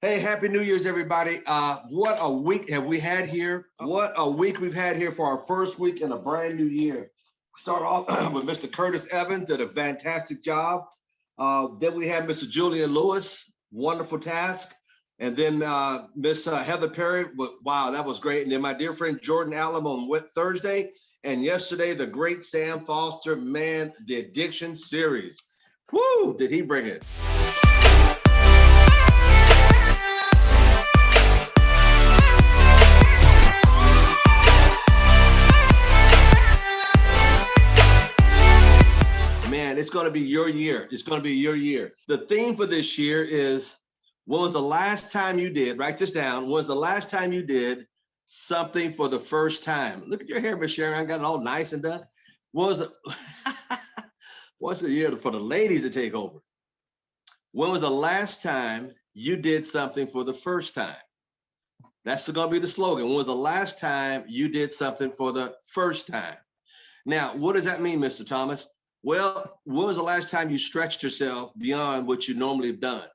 Hey, Happy New Year's, everybody. What a week have we had here. What a week we've had here for our first week in a brand new year. Start off with Mr. Curtis Evans, did a fantastic job. Then we had Mr. Julian Lewis, wonderful task. And then Miss Heather Perry, wow, that was great. And then my dear friend Jordan Allen on Thursday. And yesterday, the great Sam Foster, man, the Addiction series. Woo, did he bring it? Man, it's going to be your year. It's going to be your year. The theme for this year is, when was the last time you did, write this down, when was the last time you did something for the first time? Look at your hair, Miss Sharon. I got it all nice and done. What's the year for the ladies to take over? When was the last time you did something for the first time? That's going to be the slogan. When was the last time you did something for the first time? Now, what does that mean, Mr. Thomas? Well, when was the last time you stretched yourself beyond what you normally have done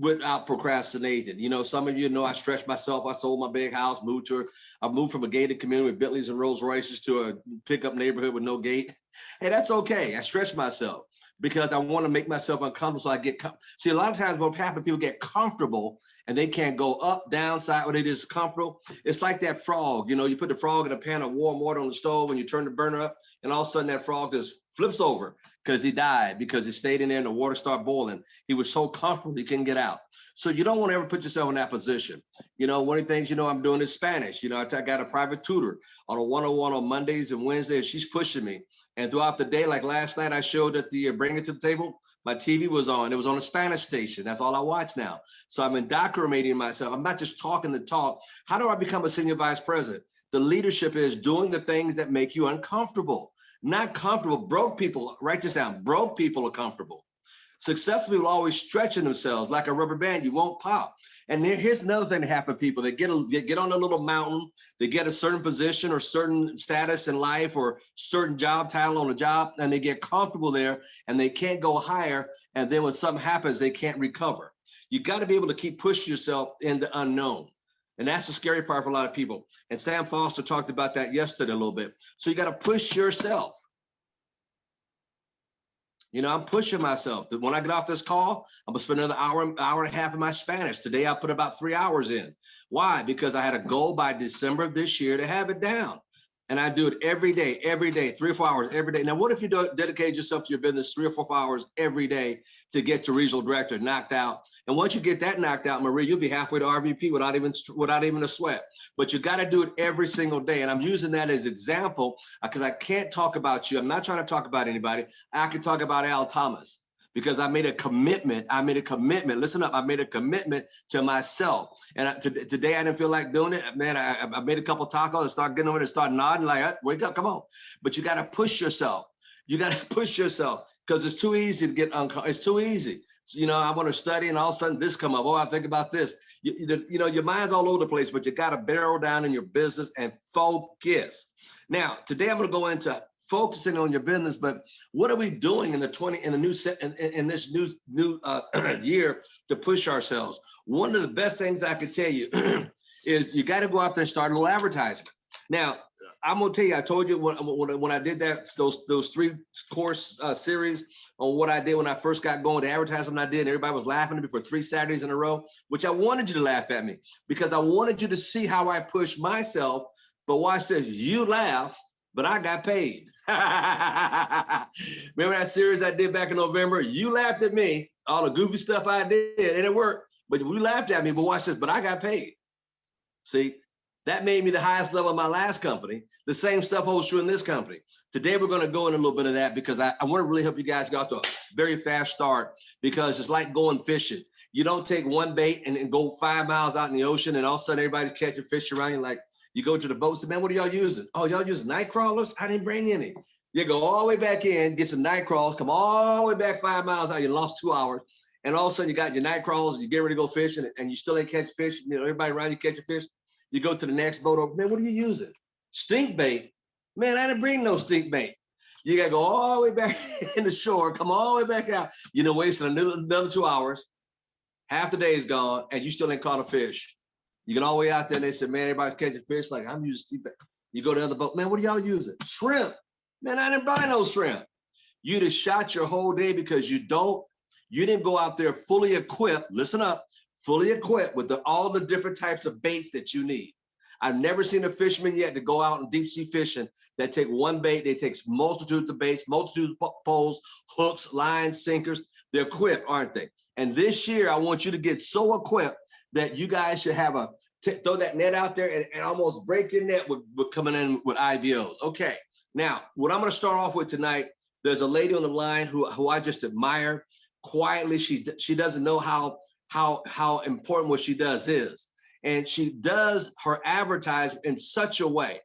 without procrastinating? You know, some of you know I stretched myself. I sold my big house, I moved from a gated community with Bentleys and Rolls Royces to a pickup neighborhood with no gate. Hey, that's okay. I stretched myself because I want to make myself uncomfortable. So I get, see, a lot of times what happens, people get comfortable and they can't go up, down, side, or they just comfortable. It's like that frog, you know, you put the frog in a pan of warm water on the stove and you turn the burner up and all of a sudden that frog just flips over because he died, because he stayed in there and the water started boiling. He was so comfortable he couldn't get out. So you don't want to ever put yourself in that position. You know, one of the things, you know, I'm doing is Spanish. You know, I got a private tutor on a 101 on Mondays and Wednesdays. She's pushing me. And throughout the day, like last night, I showed at the Bring It to the Table, my TV was on. It was on a Spanish station. That's all I watch now. So I'm indoctrinating myself. I'm not just talking the talk. How do I become a senior vice president? The leadership is doing the things that make you uncomfortable. Not comfortable. Broke people, write this down. Broke people are comfortable. Successful people are always stretching themselves like a rubber band. You won't pop. And here's another thing that happens to people. They get on a little mountain. They get a certain position or certain status in life or certain job title on a job, and they get comfortable there and they can't go higher. And then when something happens, they can't recover. You got to be able to keep pushing yourself in the unknown. And that's the scary part for a lot of people. And Sam Foster talked about that yesterday a little bit. So you got to push yourself. You know, I'm pushing myself. When I get off this call, I'm gonna spend another hour and a half in my Spanish. Today, I put about 3 hours in. Why? Because I had a goal by December of this year to have it down. And I do it every day, 3 or 4 hours every day. Now, what if you dedicate yourself to your business 3 or 4 hours every day to get to regional director knocked out? And once you get that knocked out, Marie, you'll be halfway to RVP without even a sweat. But you got to do it every single day. And I'm using that as example because I can't talk about you. I'm not trying to talk about anybody. I can talk about Al Thomas. Because I made a commitment. Listen up. I made a commitment to myself. And today I didn't feel like doing it. Man, I made a couple of tacos and started getting over and start nodding like, wake up, come on. But you got to push yourself. You got to push yourself because it's too easy to get uncomfortable. It's too easy. So, you know, I want to study and all of a sudden this come up. Oh, I think about this. You know, your mind's all over the place, but you got to barrel down in your business and focus. Now, today I'm going to go into focusing on your business, but what are we doing in this new year to push ourselves? One of the best things I could tell you is you got to go out there and start a little advertising. Now, I'm gonna tell you, I told you when I did those 3-course series on what I did when I first got going, the advertisement I did, and everybody was laughing at me for 3 Saturdays in a row, which I wanted you to laugh at me because I wanted you to see how I push myself. But watch this, you laugh, but I got paid. Remember that series I did back in November? You laughed at me, all the goofy stuff I did, and it worked. But you laughed at me, but watch this, but I got paid. See, that made me the highest level of my last company. The same stuff holds true in this company. Today, we're going to go in a little bit of that because I want to really help you guys get off to a very fast start because it's like going fishing. You don't take one bait and go 5 miles out in the ocean and all of a sudden everybody's catching fish around you like, you go to the boat and say, man, what are y'all using? Oh, y'all using night crawlers? I didn't bring any. You go all the way back in, get some night crawls, come all the way back 5 miles out, you lost 2 hours. And all of a sudden you got your night crawls and you get ready to go fishing and you still ain't catching fish. You know, everybody around you catching fish. You go to the next boat over, man, what are you using? Stink bait. Man, I didn't bring no stink bait. You got to go all the way back in the shore, come all the way back out, you know, wasting another 2 hours. half the day is gone, and you still ain't caught a fish. You get all the way out there, and they said, man, everybody's catching fish. Like, I'm using, you go to the other boat, man, what are y'all using? Shrimp. Man, I didn't buy no shrimp. You just shot your whole day because you didn't go out there fully equipped, listen up, fully equipped with all the different types of baits that you need. I've never seen a fisherman yet to go out and deep sea fishing that take one bait. They take multitudes of baits, multitudes of poles, hooks, lines, sinkers. They're equipped, aren't they? And this year, I want you to get so equipped that you guys should have throw that net out there and almost break your net with coming in with IBOs. Okay, now what I'm going to start off with tonight, there's a lady on the line who I just admire. Quietly, she doesn't know how important what she does is. And she does her advertising in such a way.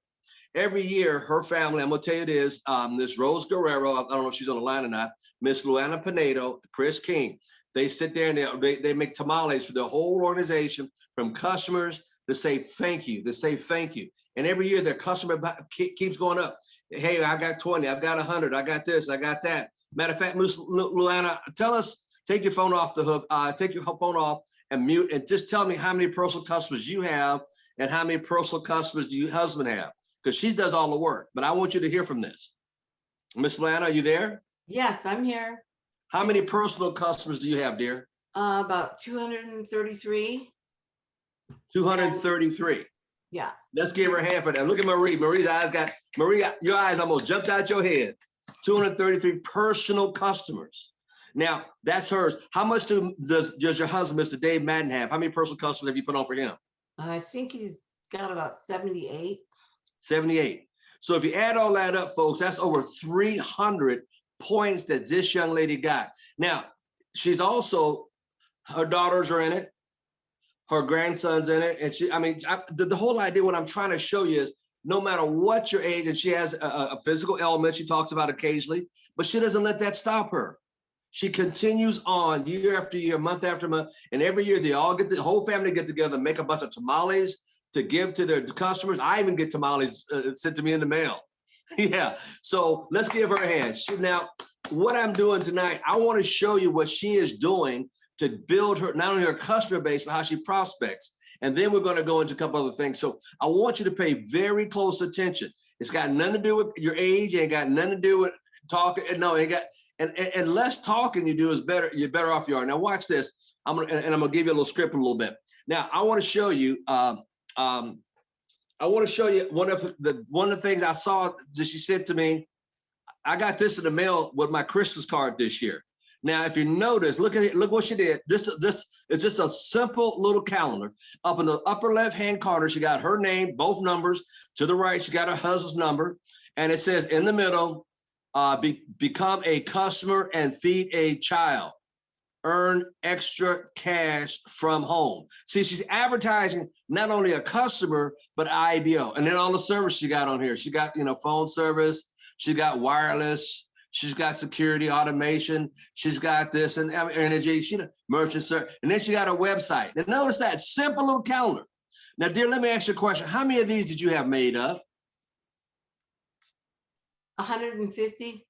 Every year, her family, I'm gonna tell you this, this Rose Guerrero, I don't know if she's on the line or not, Miss Luana Pinedo, Chris King, they sit there and they make tamales for the whole organization, from customers to say thank you, And every year their customer keeps going up. Hey, I got 20, I've got 100, I got this, I got that. Matter of fact, Miss Luana, take your phone off the hook, take your phone off and mute, and just tell me how many personal customers you have and how many personal customers do your husband have, because she does all the work. But I want you to hear from this. Miss Lana, are you there? Yes, I'm here. How many personal customers do you have, dear? About 233. 233. Yeah. Let's give her a hand for that. Look at Marie. Marie's eyes your eyes almost jumped out your head. 233 personal customers. Now, that's hers. How much does your husband, Mr. Dave Madden, have? How many personal customers have you put on for him? I think he's got about 78. 78. So if you add all that up, folks, that's over 300 points that this young lady got. Now, she's also, her daughters are in it, her grandson's in it. And the whole idea, what I'm trying to show you is, no matter what your age, and she has a physical element she talks about occasionally, but she doesn't let that stop her. She continues on year after year, month after month, and every year the whole family get together, make a bunch of tamales to give to their customers. I even get tamales sent to me in the mail. Yeah, so let's give her a hand. Now, what I'm doing tonight, I want to show you what she is doing to build her, not only her customer base, but how she prospects. And then we're going to go into a couple other things. So I want you to pay very close attention. It's got nothing to do with your age. It ain't got nothing to do with talking. No, it got. And less talking you do is better. You're better off you are. Now watch this. I'm gonna give you a little script in a little bit. Now I want to show you. I want to show you one of the things I saw that she sent to me. I got this in the mail with my Christmas card this year. Now, if you notice, look at it. Look what she did. This is just a simple little calendar. Up in the upper left-hand corner, she got her name, both numbers. To the right, she got her husband's number, and it says in the middle, become a customer and feed a child. Earn extra cash from home. See, she's advertising not only a customer, but IBO. And then all the service she got on here. She got, phone service. She got wireless. She's got security, automation. She's got this and energy. Merchant service. And then she got a website. And notice that simple little calendar. Now, dear, let me ask you a question. How many of these did you have made up? 150.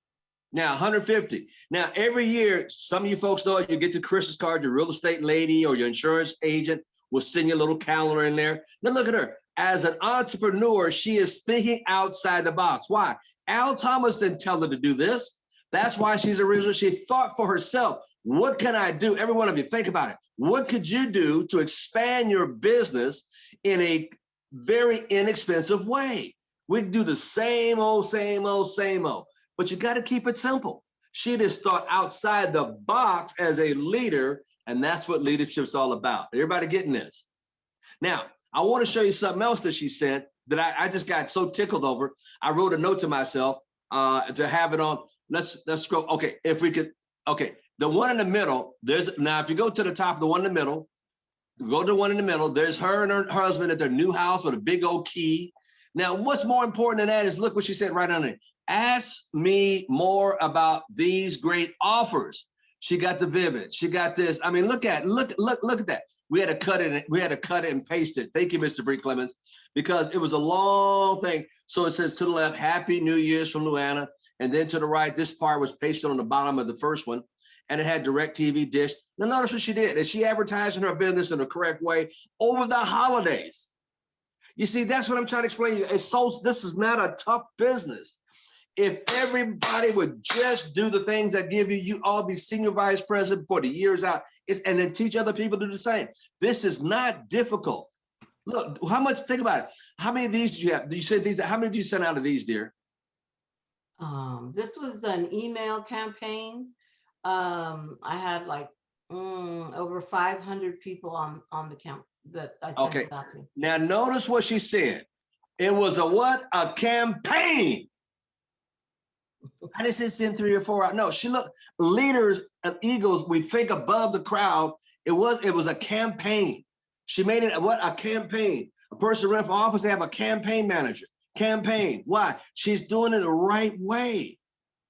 Now, 150. Now, every year, some of you folks know you get your Christmas card, your real estate lady or your insurance agent will send you a little calendar in there. Now, look at her. As an entrepreneur, she is thinking outside the box. Why? Al Thomas didn't tell her to do this. That's why she's original. She thought for herself, what can I do? Every one of you, think about it. What could you do to expand your business in a very inexpensive way? We do the same old, but you got to keep it simple. She just thought outside the box as a leader, and that's what leadership's all about. Everybody getting this? Now, I want to show you something else that she sent that I just got so tickled over. I wrote a note to myself to have it on. Let's scroll. Okay, if we could. Okay, the one in the middle. Now, if you go to the top of the one in the middle, go to the one in the middle. There's her and her husband at their new house with a big old key. Now, what's more important than that is look what she said right on it. Ask me more about these great offers. She got the Vivid. She got this. I mean, look at that. We had to cut it. We had to cut it and paste it. Thank you, Mr. Bree Clemens, because it was a long thing. So it says to the left, Happy New Year's from Luana. And then to the right, this part was pasted on the bottom of the first one. And it had DirecTV, Dish. Now notice what she did. Is she advertising her business in the correct way over the holidays? You see, that's what I'm trying to explain to you. This is not a tough business. If everybody would just do the things that give you all be senior vice president for the years out, and then teach other people to do the same. This is not difficult. Look, how much, think about it. How many of these do you have? Do you send these? How many did you send out of these, dear? This was an email campaign. I had like over 500 people on the count that I sent it out to. Now notice what she said. It was a what? A campaign. I didn't say send 3 or 4 out. No, she looked, leaders and egos, we think above the crowd. It was a campaign. She made it what? A campaign. A person ran for office, they have a campaign manager. Campaign. Why? She's doing it the right way.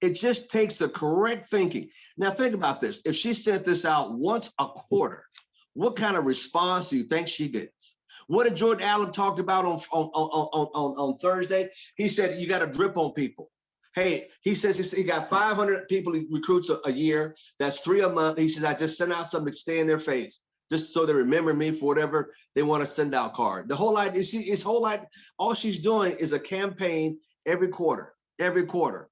It just takes the correct thinking. Now think about this. If she sent this out once a quarter, what kind of response do you think she gets? What did Jordan Allen talked about on Thursday? He said you got to drip on people. Hey, he says he got 500 people he recruits a year. That's 3 a month. He says I just send out something to stay in their face, just so they remember me for whatever they want to send out card. The whole idea, his whole idea, all she's doing is a campaign every quarter, every quarter.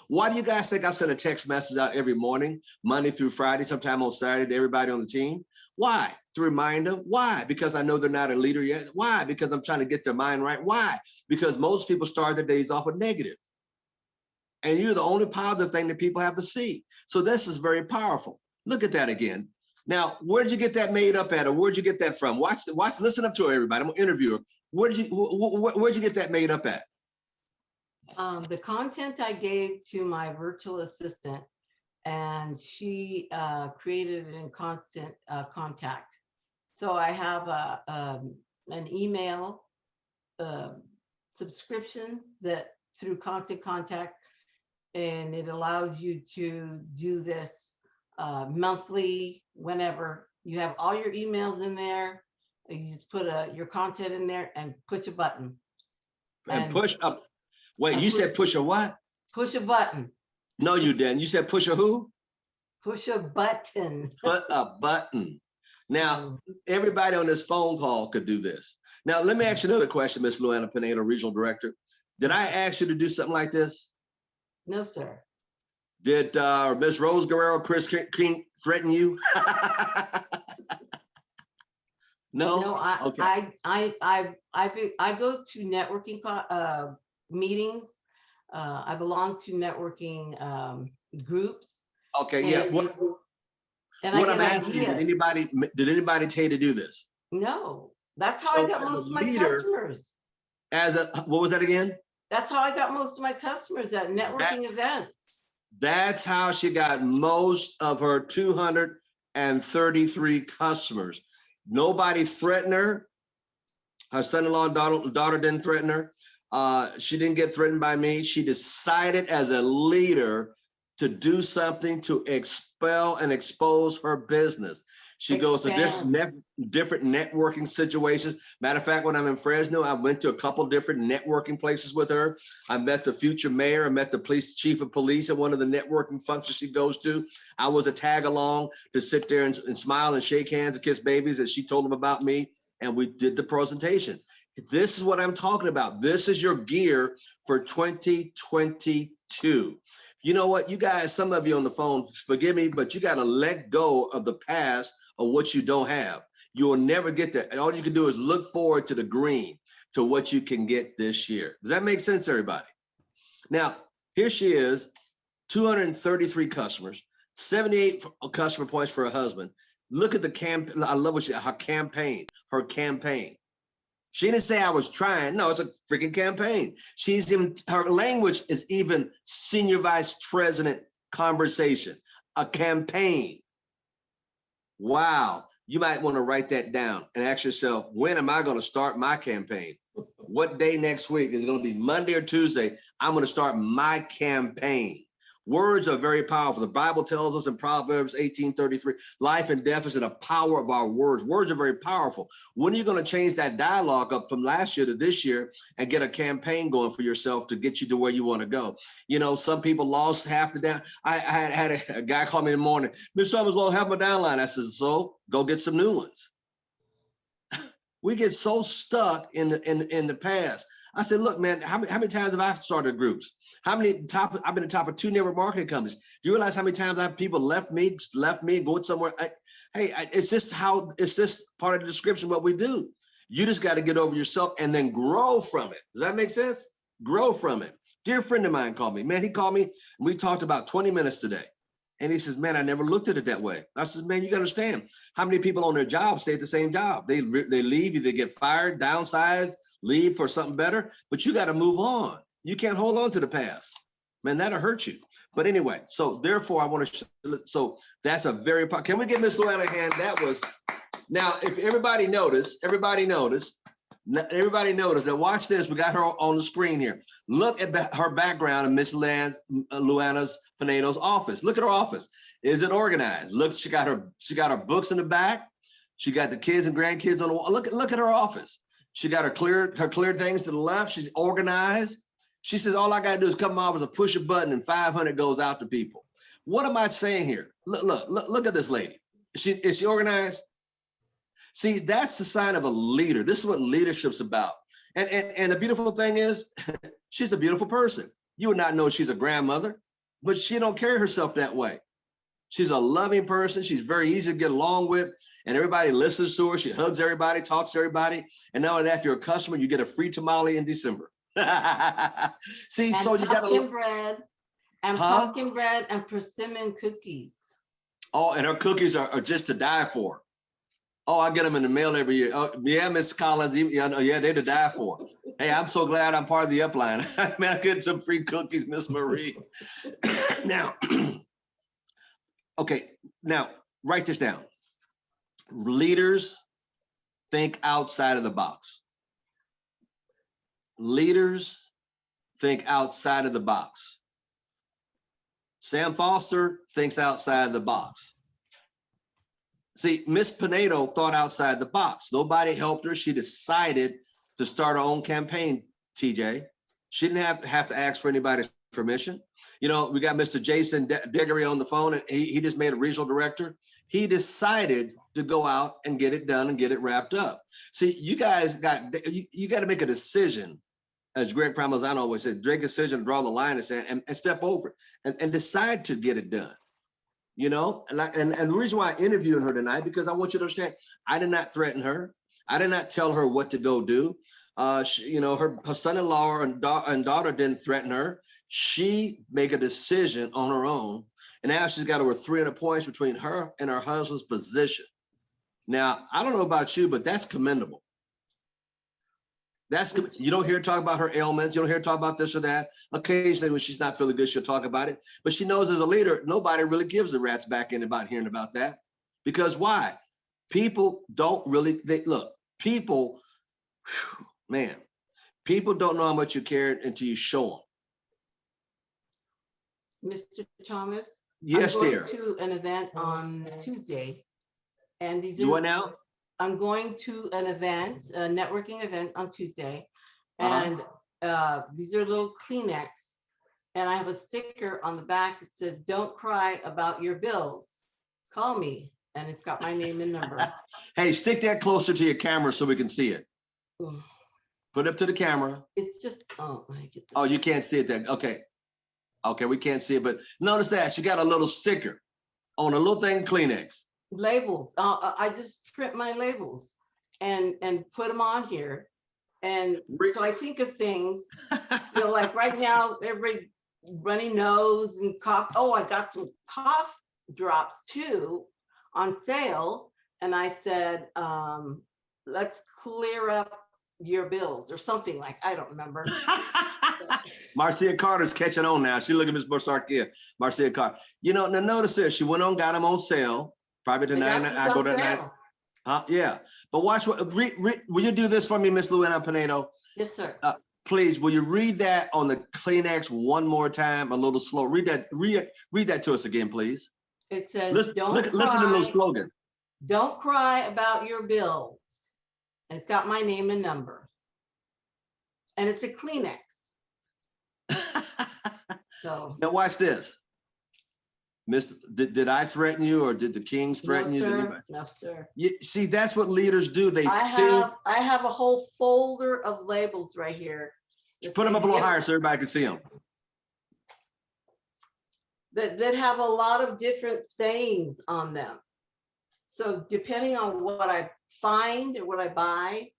Why do you guys think I send a text message out every morning, Monday through Friday, sometime on Saturday to everybody on the team? Why? To remind them. Why? Because I know they're not a leader yet. Why? Because I'm trying to get their mind right. Why? Because most people start their days off with negative. And you're the only positive thing that people have to see. So this is very powerful. Look at that again. Now, where'd you get that made up at, or where'd you get that from? Watch, listen up to her, everybody. I'm gonna interview her. Where'd you get that made up at? The content I gave to my virtual assistant, and she created it in constant contact. So I have an email subscription that through constant contact, and it allows you to do this monthly, whenever. You have all your emails in there. You just put your content in there and push a button. And push up. Wait, you said push a what? Push a button. No, you didn't. You said push a who? Push a button. Put a button. Now, everybody on this phone call could do this. Now, let me ask you another question, Ms. Luana Pineda, Regional Director. Did I ask you to do something like this? No, sir. Did Ms. Rose Guerrero, Chris King threaten you? No. No, Okay. I go to networking meetings. I belong to networking groups. Okay. Yeah. What I'm asking you, did anybody tell you to do this? No. That's how I got most of my customers. What was that again? That's how I got most of my customers at networking events. That's how she got most of her 233 customers. Nobody threatened her. Her son-in-law and daughter didn't threaten her. She didn't get threatened by me. She decided as a leader to do something to expel and expose her business. She goes to different networking situations. Matter of fact, when I'm in Fresno, I went to a couple different networking places with her. I met the future mayor. I met the police chief of police at one of the networking functions she goes to. I was a tag along to sit there and smile and shake hands and kiss babies as she told them about me. And we did the presentation. This is what I'm talking about. This is your gear for 2022. You know what, you guys, some of you on the phone, forgive me, but you got to let go of the past of what you don't have. You will never get there. And all you can do is look forward to the green, to what you can get this year. Does that make sense, everybody? Now, here she is, 233 customers, 78 customer points for her husband. Look at the campaign. I love her campaign. She didn't say I was trying. No, it's a freaking campaign. Her language is even senior vice president conversation, a campaign. Wow. You might want to write that down and ask yourself, when am I going to start my campaign? What day next week? Is it going to be Monday or Tuesday? I'm going to start my campaign. Words are very powerful. The Bible tells us in Proverbs 18:33, life and death is in the power of our words. Words are very powerful. When are you going to change that dialogue up from last year to this year and get a campaign going for yourself to get you to where you want to go? You know, some people lost half the down. I had a guy call me in the morning, Mr. Thomas lost half my downline. I said, so go get some new ones. We get so stuck in the past. I said, look, man, how many times have I started groups? I've been the top of 2 network marketing companies. Do you realize how many times I have people left me, going somewhere? It's just part of the description of what we do. You just got to get over yourself and then grow from it. Does that make sense? Grow from it. Dear friend of mine called me. Man, he called me and we talked about 20 minutes today. And he says, man, I never looked at it that way. I said, man, you got to understand how many people on their job stay at the same job. They leave, either get fired, downsized, leave for something better, but you got to move on. You can't hold on to the past. Man, that'll hurt you. But anyway, so therefore I want to, so that's a very, can we give Miss Luana a hand? That was, now, if everybody noticed, now watch this, we got her on the screen here. Look at her background in Miss Luana's Pinedo's office. Look at her office. Is it organized? Look, she got her books in the back. She got the kids and grandkids on the wall. Look at her office. She got her clear things to the left. She's organized. She says, all I got to do is come to my office and push a button and 500 goes out to people. What am I saying here? Look at this lady. Is she organized? See, that's the sign of a leader. This is what leadership's about. And the beautiful thing is, she's a beautiful person. You would not know she's a grandmother, but she don't carry herself that way. She's a loving person. She's very easy to get along with, and everybody listens to her. She hugs everybody, talks to everybody. And now that if you're a customer, you get a free tamale in December. See, and so you got pumpkin bread and pumpkin bread and persimmon cookies. Oh, and her cookies are just to die for. Oh, I get them in the mail every year. Oh, yeah, Miss Collins. Yeah, they're to die for. Hey, I'm so glad I'm part of the upline. Man, I get some free cookies, Miss Marie. Now, okay, now write this down. Leaders think outside of the box. Leaders think outside of the box. Sam Foster thinks outside of the box. See, Miss Pinedo thought outside the box. Nobody helped her. She decided to start her own campaign, TJ. She didn't have to ask for anybody's permission. You know, we got Mr. Jason Diggory on the phone, and he just made a regional director. He decided to go out and get it done and get it wrapped up. See, you guys you got to make a decision, as Greg Pramazano always said, make a decision, draw the line and step over it and decide to get it done. You know, and the reason why I interviewed her tonight, because I want you to understand, I did not threaten her. I did not tell her what to go do. You know, her son-in-law and daughter didn't threaten her. She made a decision on her own. And now she's got over 300 points between her and her husband's position. Now, I don't know about you, but that's commendable. You don't hear her talk about her ailments. You don't hear her talk about this or that. Occasionally, when she's not feeling good, she'll talk about it. But she knows as a leader, nobody really gives a rat's back end about hearing about that. Because why? People don't really, people, man, people don't know how much you care until you show them. Mr. Thomas? Yes, dear. I'm going to an event on Tuesday. And these are— You what now? I'm going to an event, a networking event on Tuesday, and these are little Kleenex, and I have a sticker on the back that says, "Don't cry about your bills. Call me," and it's got my name and number. Hey, stick that closer to your camera so we can see it. Put it up to the camera. It's just, oh, I get this. Oh, you can't see it there. Okay. Okay, we can't see it, but notice that she got a little sticker on a little thing, Kleenex. Labels. I just print my labels and put them on here. And so I think of things, you know, like right now, every runny nose and cough. Oh, I got some cough drops too on sale. And I said, let's clear up your bills or something, like, I don't remember. Marcia Carter's catching on now. She look at Miss Bursarkia, Marcia Carter. You know, now notice this. She went on, got them on sale. Probably tonight. I go to night. Yeah, but watch what. Will you do this for me, Miss Luana Pinedo? Yes, sir. please, will you read that on the Kleenex one more time, a little slow? Read that to us again, please. It says, Listen, don't listen to the little cry. slogan. Don't cry about your bills. And it's got my name and number. And it's a Kleenex. So Now watch this. Mr. Did I threaten you, or did the Kings threaten no, you? sir. No, sir. See, that's what leaders do. They I think. have a whole folder of labels right here. Put them up a little higher so everybody can see them. That have a lot of different sayings on them. So depending on what I find or what I buy,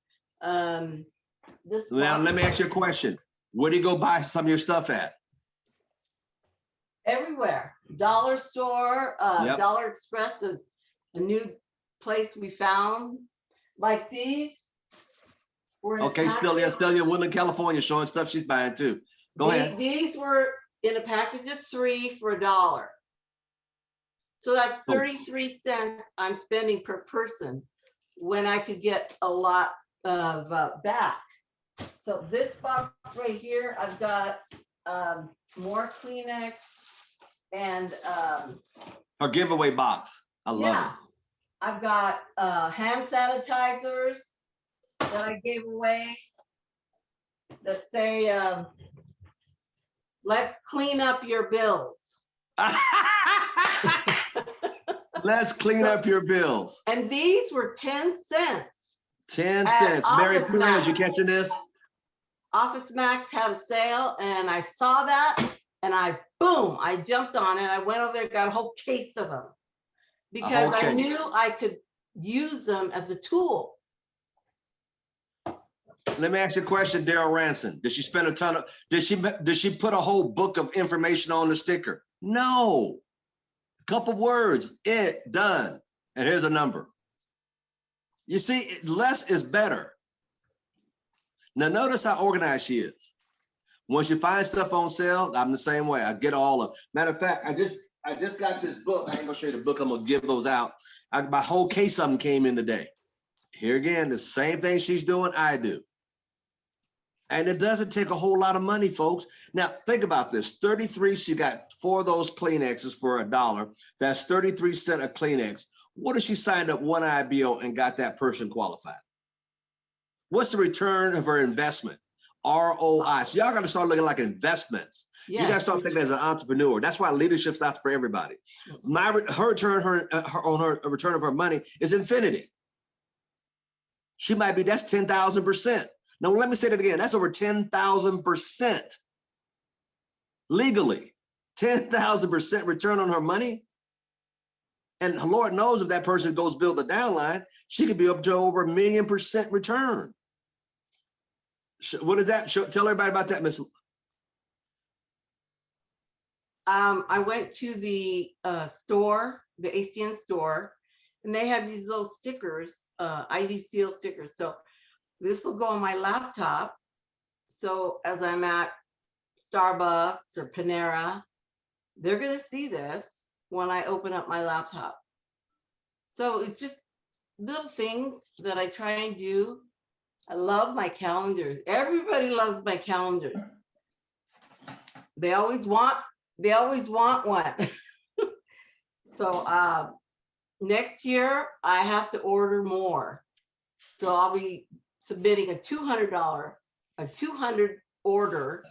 this. Now let me ask you a question. Where do you go buy some of your stuff at? Everywhere. Dollar store, Yep. Dollar Express is a new place we found. Like these. Okay, Stelia, Woodland, California, showing stuff she's buying too. Go ahead. These were in a package of 3 for $1. So that's 33 cents I'm spending per person when I could get a lot of back. So this box right here, I've got more Kleenex and Her giveaway box. I love it. I've got hand sanitizers that I gave away that say, let's clean up your bills. Let's clean up your bills. And these were 10 cents. 10 cents. Mary Perez, you catching this? Office Max had a sale and I saw that and I jumped on it. I went over there, got a whole case of them because I knew I could use them as a tool. Let me ask you a question, Daryl Ranson. Did she spend a ton of, did she put a whole book of information on the sticker? No. A couple words, done. And here's a number. You see, less is better. Now notice how organized she is. Once you find stuff on sale, I'm the same way. I get all of. Matter of fact, I just got this book. I ain't gonna show you the book. I'm gonna give those out. My whole case of them came in today. Here again, the same thing she's doing, I do. And it doesn't take a whole lot of money, folks. Now, think about this. 33, she got 4 of those Kleenexes for $1. That's 33 cents a Kleenex. What if she signed up one IBO and got that person qualified? What's the return of her investment? ROI. So y'all got to start looking like investments. You got to start thinking as an entrepreneur. That's why leadership's not for everybody. Her return of her money is infinity. She might be, that's 10,000%. Now, let me say that again. That's over 10,000% legally, 10,000% return on her money. And Lord knows if that person goes build a downline, she could be up to over 1,000,000% return. What is that? Tell everybody about that, Miss. I went to the store, the ACN store, and they have these little stickers, ID seal stickers. So this will go on my laptop. So as I'm at Starbucks or Panera, they're going to see this when I open up my laptop. So it's just little things that I try and do. I love my calendars. Everybody loves my calendars. They always want one. So next year I have to order more. So I'll be submitting a $200 order,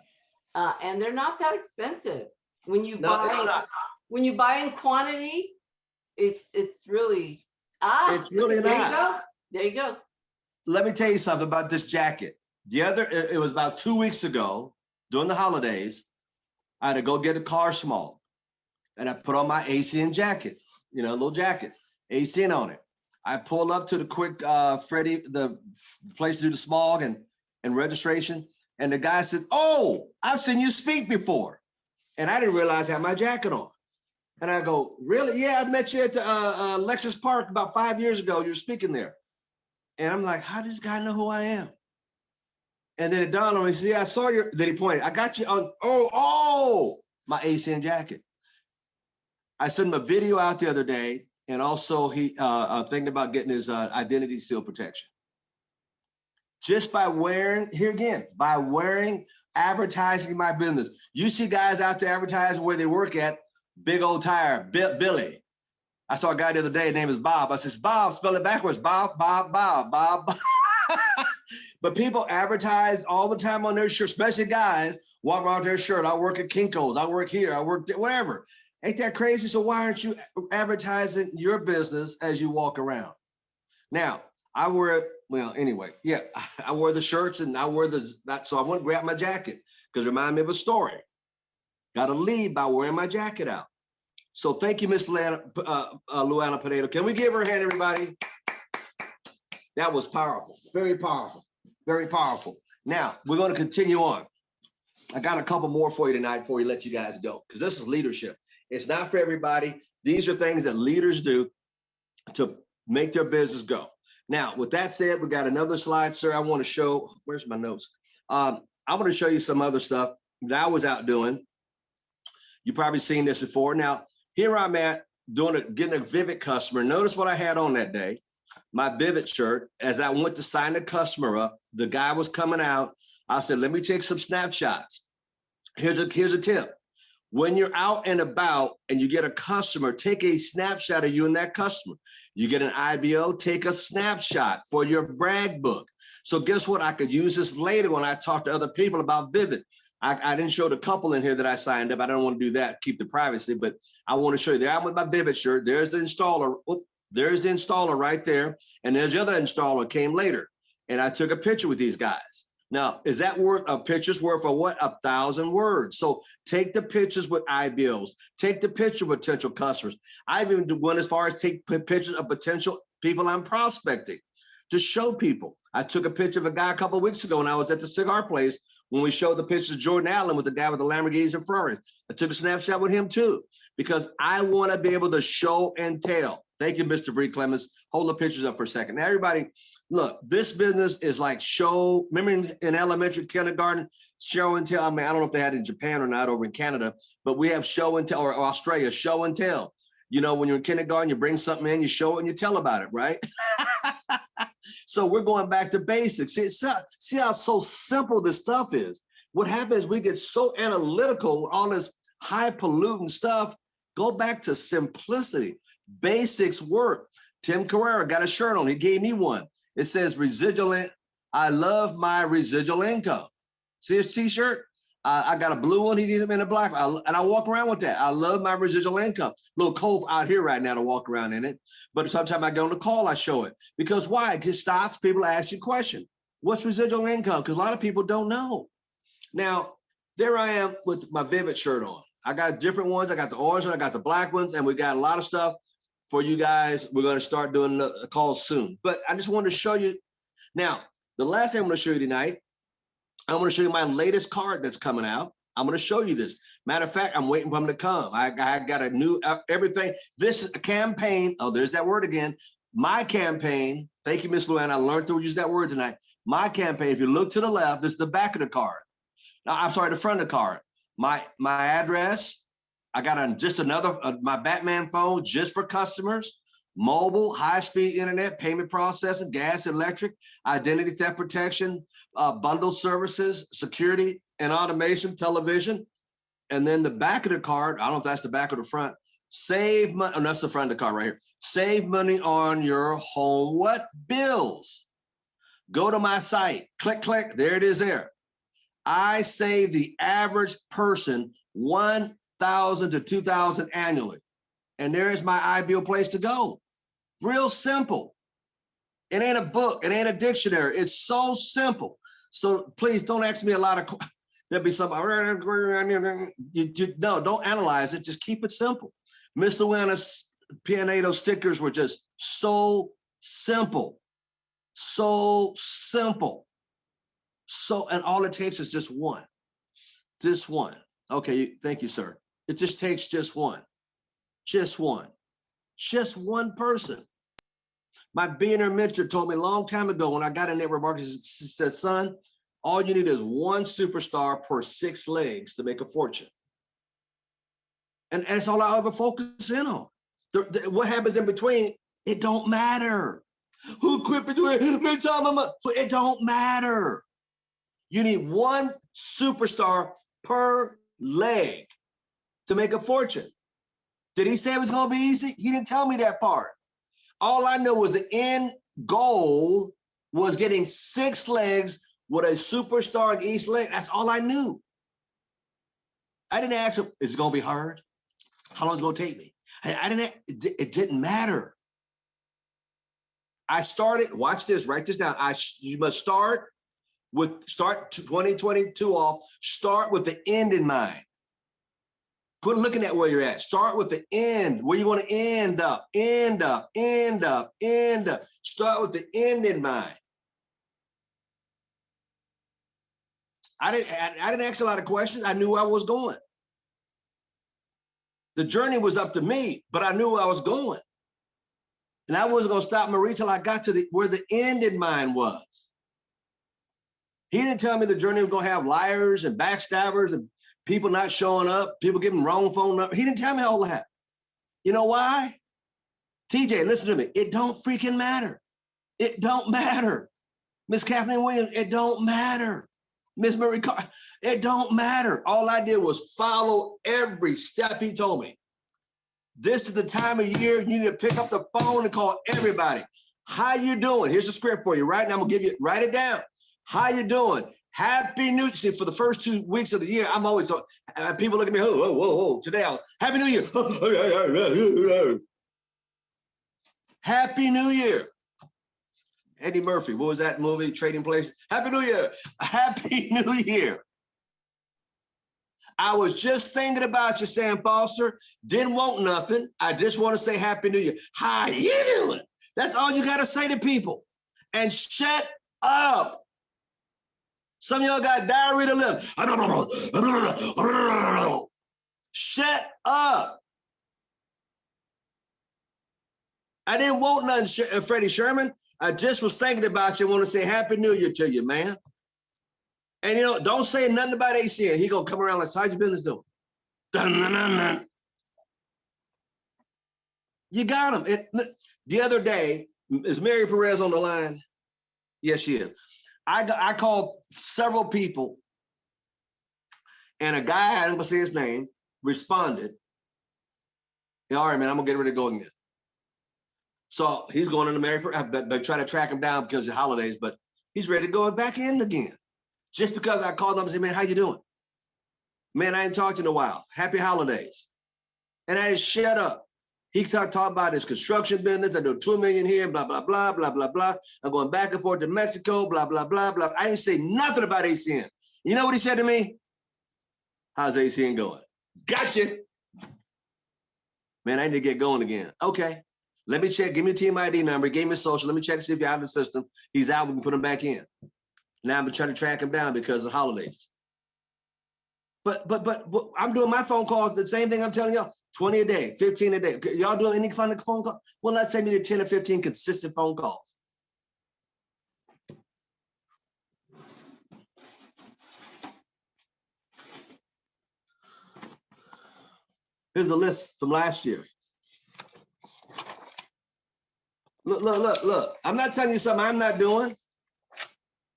and they're not that expensive. When you buy in quantity, it's really it's really there not. You go. There you go. Let me tell you something about this jacket. It was about 2 weeks ago during the holidays. I had to go get a car small, and I put on my ACN jacket, a little jacket, ACN on it. I pulled up to the quick Freddie, the place to do the smog and registration. And the guy says, "Oh, I've seen you speak before." And I didn't realize I had my jacket on. And I go, "Really? Yeah, I met you at Lexus Park about 5 years ago. You were speaking there." And I'm like, how does this guy know who I am? And then it dawned on me, see, I saw your, then he pointed, I got you on, my ACN jacket. I sent him a video out the other day, and also he thinking about getting his identity seal protection. just by wearing, here again, by wearing, advertising my business. You see guys out there advertising where they work at, big old tire, Billy. I saw a guy the other day, his name is Bob. I says, Bob, spell it backwards, Bob. But people advertise all the time on their shirt, especially guys walk around with their shirt. I work at Kinko's, I work here, I work whatever. Ain't that crazy? So why aren't you advertising your business as you walk around? Now, I wear, well, anyway, yeah, I wear the shirts and I wear so I went and grab my jacket because it reminded me of a story. Got to lead by wearing my jacket out. So thank you, Miss Luana Pineda. Can we give her a hand, everybody? That was powerful, very powerful, very powerful. Now, we're going to continue on. I got a couple more for you tonight before we let you guys go, because this is leadership. It's not for everybody. These are things that leaders do to make their business go. Now, with that said, we got another slide, sir. I want to show, where's my notes? I want to show you some other stuff that I was out doing. You've probably seen this before. Now, here I'm at getting a Vivid customer. Notice what I had on that day, my Vivid shirt. As I went to sign the customer up, the guy was coming out. I said, let me take some snapshots. Here's a tip. When you're out and about and you get a customer, take a snapshot of you and that customer. You get an IBO, take a snapshot for your brag book. So guess what? I could use this later when I talk to other people about Vivid. I didn't show the couple in here that I signed up. I don't want to do that, keep the privacy, but I want to show you. There I'm with my Vivid shirt. There's the installer. Oh, there's the installer right there. And there's the other installer came later. And I took a picture with these guys. Now, is that worth a picture's worth of what? 1,000 words. So take the pictures with IBOs. Take the picture with potential customers. I've even gone as far as take pictures of potential people I'm prospecting to show people. I took a picture of a guy a couple of weeks ago when I was at the cigar place when we showed the pictures of Jordan Allen with the guy with the Lamborghinis and Ferraris. I took a snapshot with him too, because I want to be able to show and tell. Thank you, Mr. Bree Clemens. Hold the pictures up for a second. Now, everybody, look, this business is like show. Remember in elementary kindergarten, show and tell. I mean, I don't know if they had it in Japan or not over in Canada, but we have show and tell, or Australia, show and tell. You know, when you're in kindergarten, you bring something in, you show it and you tell about it, right? So we're going back to basics. See how so simple this stuff is. What happens, we get so analytical with all this high-pollutant stuff. Go back to simplicity. Basics work. Tim Carrera got a shirt on. He gave me one. It says residual. I love my residual income. See his t-shirt? I got a blue one. He did them in a black one. And I walk around with that. I love my residual income. A little cold out here right now to walk around in it. But sometimes I go on the call, I show it. Because why? It just stops people to ask you a question. What's residual income? Because a lot of people don't know. Now, there I am with my Vivid shirt on. I got different ones. I got the orange one. I got the black ones. And we got a lot of stuff for you guys. We're going to start doing the calls soon. But I just wanted to show you. Now, the last thing I'm going to show you tonight, I'm going to show you my latest card that's coming out. I'm going to show you this. Matter of fact, I'm waiting for them to come. I got a new everything. This is a campaign. Oh, there's that word again. My campaign. Thank you, Miss Luann. I learned to use that word tonight. My campaign. If you look to the left, this is the back of the card. No, I'm sorry, the front of the card. My address. I got just another my Batman phone just for customers. Mobile, high-speed internet, payment processing, gas, electric, identity theft protection, bundle services, security and automation, television. And then the back of the card, I don't know if that's the back or the front, save money, oh, that's the front of the card right here. Save money on your home, what? Bills. Go to my site, click, there it is there. I save the average person $1,000 to $2,000 annually. And there's my ideal place to go. Real simple. It ain't a book. It ain't a dictionary. It's so simple. So please don't ask me a lot of, there'll be some, no, don't analyze it. Just keep it simple. Miss Luana's Pianado stickers were just so simple. So simple. So, and all it takes is just one. Just one. Okay, thank you, sir. It just takes just one. Just one. Just one person. My billionaire mentor told me a long time ago when I got in network marketing, he said, son, all you need is one superstar per 6 legs to make a fortune. And that's all I ever focus in on. What happens in between, it don't matter. Who equipped you with? It don't matter. You need one superstar per leg to make a fortune. Did he say it was going to be easy? He didn't tell me that part. All I know was the end goal was getting 6 legs with a superstar in each leg. That's all I knew. I didn't ask him, is it going to be hard? How long is it going to take me? It didn't matter. I started, watch this, write this down. You must start 2022 off, start with the end in mind. Quit looking at where you're at. Start with the end, where you want to end up. Start with the end in mind. I didn't ask a lot of questions. I knew where I was going. The journey was up to me, but I knew where I was going. And I wasn't going to stop Marie till I got to where the end in mind was. He didn't tell me the journey was going to have liars and backstabbers and people not showing up, people giving wrong phone numbers. He didn't tell me all that. You know why? TJ, listen to me. It don't freaking matter. It don't matter. Miss Kathleen Williams, it don't matter. Miss Marie Carr, it don't matter. All I did was follow every step he told me. This is the time of year you need to pick up the phone and call everybody. How you doing? Here's the script for you, right? Now I'm gonna give you, write it down. How you doing? Happy New Year. See, for the first 2 weeks of the year, I'm always so, people look at me, whoa. Today, Happy New Year. Happy New Year. Eddie Murphy, what was that movie, Trading Places? Happy New Year. Happy New Year. I was just thinking about you, Sam Foster. Didn't want nothing. I just want to say Happy New Year. How you doing? That's all you got to say to people. And shut up. Some of y'all got diarrhea to live. Shut up. I didn't want nothing, Freddie Sherman. I just was thinking about you. I want to say Happy New Year to you, man. And, you know, don't say nothing about ACN. He going to come around like, how's your business doing? Dun-dun-dun-dun. You got him. The other day, is Mary Perez on the line? Yes, she is. I called several people, and a guy, I don't want to say his name, responded. All right, man, I'm going to get ready to go again. So he's going into Mary Perez. They're trying to track him down because of the holidays, but he's ready to go back in again. Just because I called him and said, man, how you doing? Man, I ain't talked to you in a while. Happy holidays. And I just shut up. He talked about his construction business. I do $2 million here, blah, blah, blah, blah, blah, blah. I'm going back and forth to Mexico, blah, blah, blah, blah. I didn't say nothing about ACN. You know what he said to me? How's ACN going? Gotcha. Man, I need to get going again. Okay. Let me check. Give me a team ID number. Give me a social. Let me check to see if you're out of the system. He's out. We can put him back in. Now I'm trying to track him down because of the holidays. But I'm doing my phone calls. The same thing I'm telling y'all. 20 a day, 15 a day. Y'all doing any fun phone calls? Well, let's say me to 10 or 15 consistent phone calls. Here's a list from last year. Look. I'm not telling you something I'm not doing.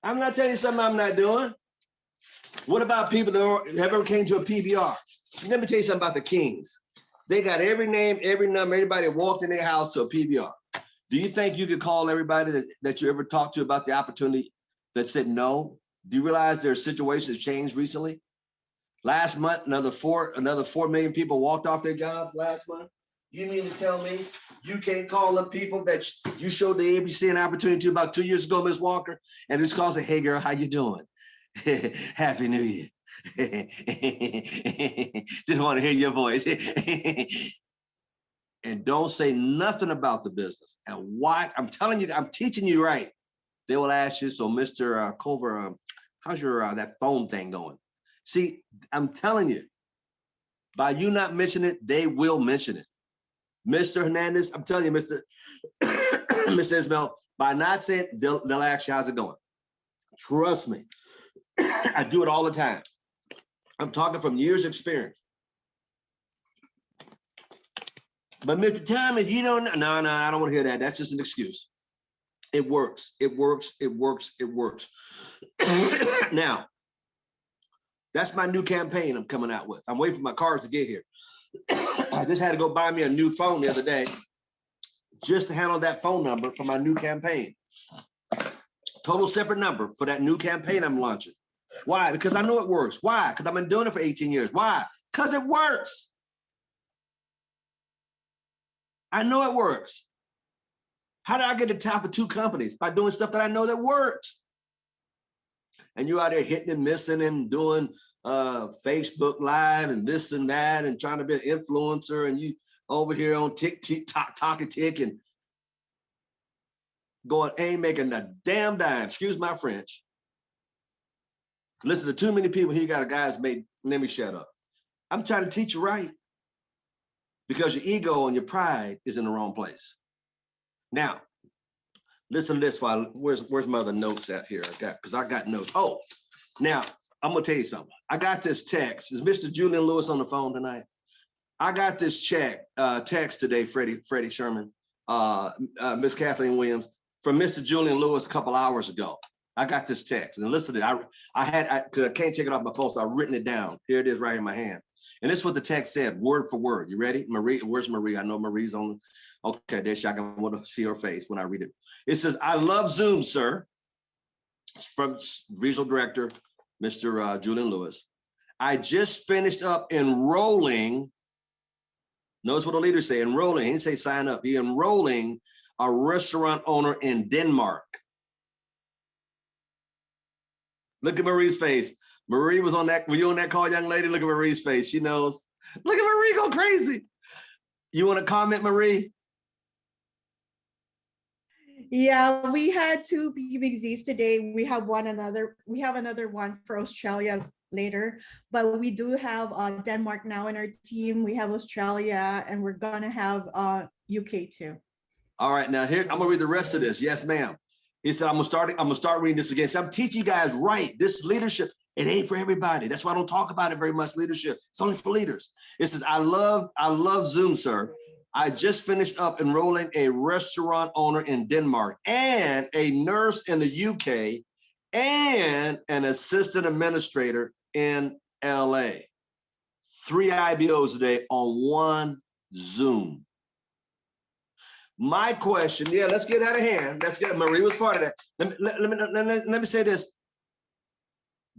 I'm not telling you something I'm not doing. What about people that have ever came to a PBR? Let me tell you something about the Kings. They got every name, every number, everybody that walked in their house to a PBR. Do you think you could call everybody that you ever talked to about the opportunity that said no? Do you realize their situations changed recently? Last month, another 4 million people walked off their jobs last month. You mean to tell me you can't call them people that you showed the ABC an opportunity to about 2 years ago, Ms. Walker, and this call say, hey girl, how you doing? Happy New Year. Just want to hear your voice. And don't say nothing about the business. And why? I'm telling you, I'm teaching you right. They will ask you, so Mr. Culver, how's your that phone thing going? See, I'm telling you, by you not mentioning it, they will mention it. Mr. Hernandez, I'm telling you, Mr. Ismail, by not saying, they'll ask you, how's it going? Trust me. I do it all the time. I'm talking from years of experience. But Mr. Thomas, you don't know. No, I don't want to hear that. That's just an excuse. It works. It works. It works. It works. Now, that's my new campaign I'm coming out with. I'm waiting for my cars to get here. I just had to go buy me a new phone the other day just to handle that phone number for my new campaign. Total separate number for that new campaign I'm launching. Why? Because I know it works. Why? Because I've been doing it for 18 years. Why? Because it works. I know it works. How did I get to the top of 2 companies? By doing stuff that I know that works. And you out there hitting and missing and doing Facebook Live and this and that and trying to be an influencer, and you over here on TikTok, talking tick and going, ain't making a damn dime. Excuse my French. Listen to too many people here. Got a guy's made. Let me shut up. I'm trying to teach you right, because your ego and your pride is in the wrong place. Now, listen to this. Where's my other notes at here? Because I got notes. Oh, now I'm gonna tell you something. I got this text. Is Mr. Julian Lewis on the phone tonight? I got this text today, Freddie Sherman, Miss Kathleen Williams, from Mr. Julian Lewis a couple hours ago. I got this text, and listen to it. Because I can't take it off my phone, so I've written it down. Here it is right in my hand. And this is what the text said, word for word. You ready? Marie, where's Marie? I know Marie's on. Okay, there she, I can want to see her face when I read it. It says, I love Zoom, sir. It's from Regional Director, Mr. Julian Lewis. I just finished up enrolling. Notice what the leaders say, enrolling. He didn't say sign up. He enrolling a restaurant owner in Denmark. Look at Marie's face. Marie was on that. Were you on that call, young lady? Look at Marie's face. She knows. Look at Marie go crazy. You want to comment, Marie? Yeah, we had 2 PBXZs today. We have another one for Australia later, but we do have Denmark now in our team. We have Australia, and we're gonna have UK too. All right, now here I'm gonna read the rest of this. Yes, ma'am. He said, I'm gonna start reading this again. So I'm teaching you guys right. This leadership, it ain't for everybody. That's why I don't talk about it very much, leadership. It's only for leaders. It says, I love Zoom, sir. I just finished up enrolling a restaurant owner in Denmark and a nurse in the UK and an assistant administrator in LA. 3 IBOs today on one Zoom. My question, yeah, let's get out of hand. Let's get, Marie was part of that. Let me say this.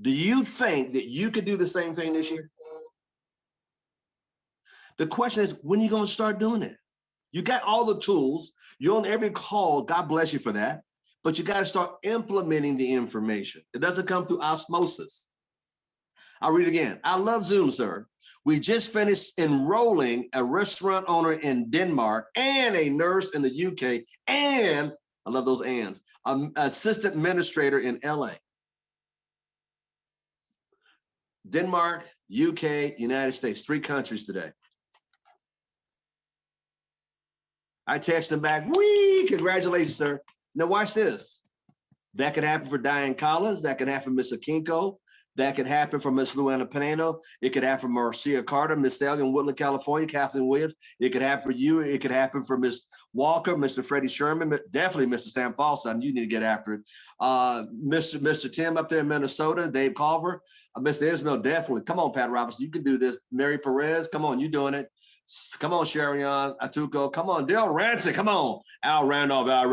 Do you think that you could do the same thing this year? The question is, when are you going to start doing it? You got all the tools. You're on every call. God bless you for that. But you got to start implementing the information. It doesn't come through osmosis. I'll read it again. I love Zoom, sir. We just finished enrolling a restaurant owner in Denmark and a nurse in the UK, and I love those ands, an assistant administrator in LA. Denmark, UK, United States, 3 countries today. I text him back, wee, congratulations, sir. Now watch this. That could happen for Diane Collins. That could happen for Miss Akinko. That could happen for Miss Luana Pineno. It could happen for Marcia Carter, Miss Sally in Woodland, California, Kathleen Williams. It could happen for you. It could happen for Miss Walker, Mr. Freddie Sherman, definitely Mr. Sam Paulson. You need to get after it. Mr. Tim up there in Minnesota, Dave Culver, Mr. Ismail, definitely. Come on, Pat Robertson, you can do this. Mary Perez, come on, you doing it. Come on, Sharion Atuko, come on. Dale Ransom, come on. Al Randolph, all